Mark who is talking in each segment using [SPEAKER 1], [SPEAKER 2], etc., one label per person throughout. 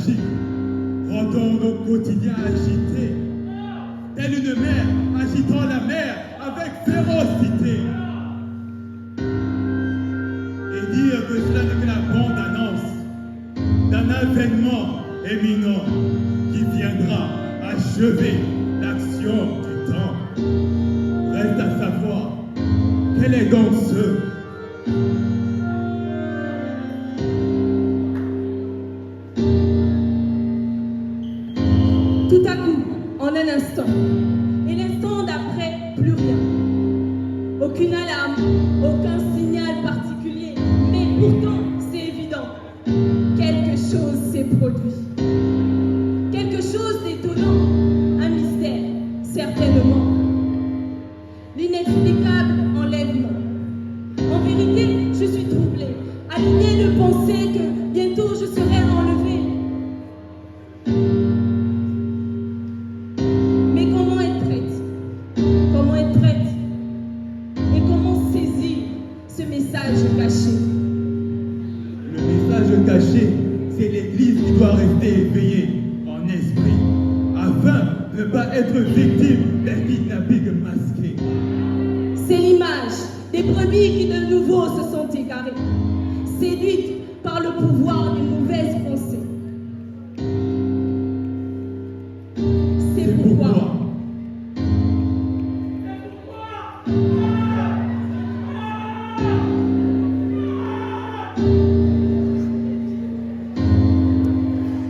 [SPEAKER 1] tragique, rendant nos quotidiens agités, telle une mer agitant la mer avec férocité. Et dire que cela n'est que la bande-annonce d'un avènement éminent qui viendra achever l'action du temps. Reste à savoir quel est donc ce
[SPEAKER 2] tout à coup, en un instant, et l'instant d'après, plus rien. Aucune alarme, aucun signal particulier, mais pourtant, c'est évident, quelque chose s'est produit. Quelque chose d'étonnant, un mystère, certainement. L'inexplicable enlèvement. En vérité, je suis troublée, alignée de penser que bientôt je serai enlevée. Mais comment être prête? Comment être prête? Et comment saisir ce message caché?
[SPEAKER 1] le message caché? C'est l'Église qui doit rester éveillée en esprit, afin de ne pas être victime d'un kidnapping masqué.
[SPEAKER 2] C'est l'image des brebis qui de nouveau se sont égarées, séduites par le pouvoir d'une mauvaise pensée. C'est pourquoi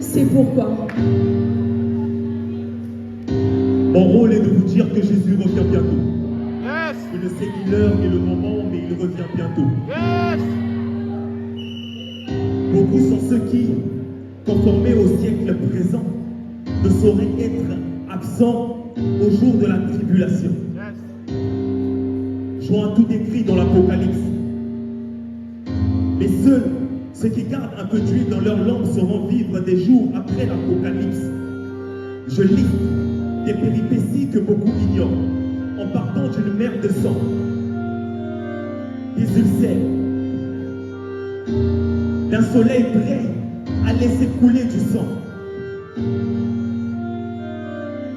[SPEAKER 2] C'est pourquoi
[SPEAKER 1] Mon rôle est de vous dire que Jésus revient bientôt.
[SPEAKER 3] Yes!
[SPEAKER 1] Je ne sais ni l'heure ni le moment, mais il revient bientôt.
[SPEAKER 3] Yes!
[SPEAKER 1] Beaucoup sont ceux qui, conformés au siècle présent, ne sauraient être absents au jour de la tribulation.
[SPEAKER 3] Yes!
[SPEAKER 1] Joint tout écrit dans l'Apocalypse. Mais ceux qui gardent un peu d'huile dans leur lampe sauront vivre des jours après l'Apocalypse. Je lis des péripéties que beaucoup ignorent en partant d'une mer de sang, des ulcères, d'un soleil prêt à laisser couler du sang.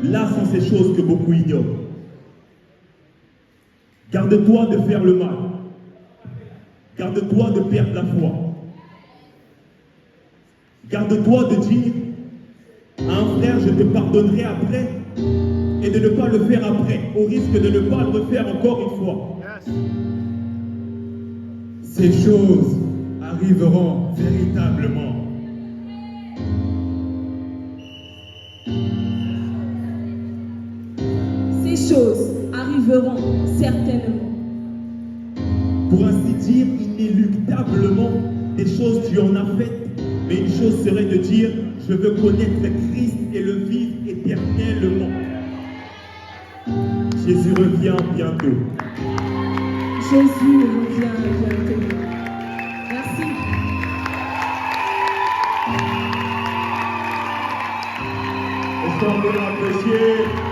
[SPEAKER 1] Là sont ces choses que beaucoup ignorent. Garde-toi de faire le mal. Garde-toi de perdre la foi. Garde-toi de dire à un frère, je te pardonnerai après, et de ne pas le faire après, au risque de ne pas le refaire encore une fois.
[SPEAKER 3] Yes!
[SPEAKER 1] Ces choses arriveront véritablement.
[SPEAKER 2] ces choses arriveront certainement.
[SPEAKER 1] Pour ainsi dire, inéluctablement, des choses tu en as faites, mais une chose serait de dire, je veux connaître Christ et le vivre éternellement. Jésus revient bientôt.
[SPEAKER 2] Jésus revient bientôt. Merci.
[SPEAKER 1] Est-ce qu'on peut l'apprécier?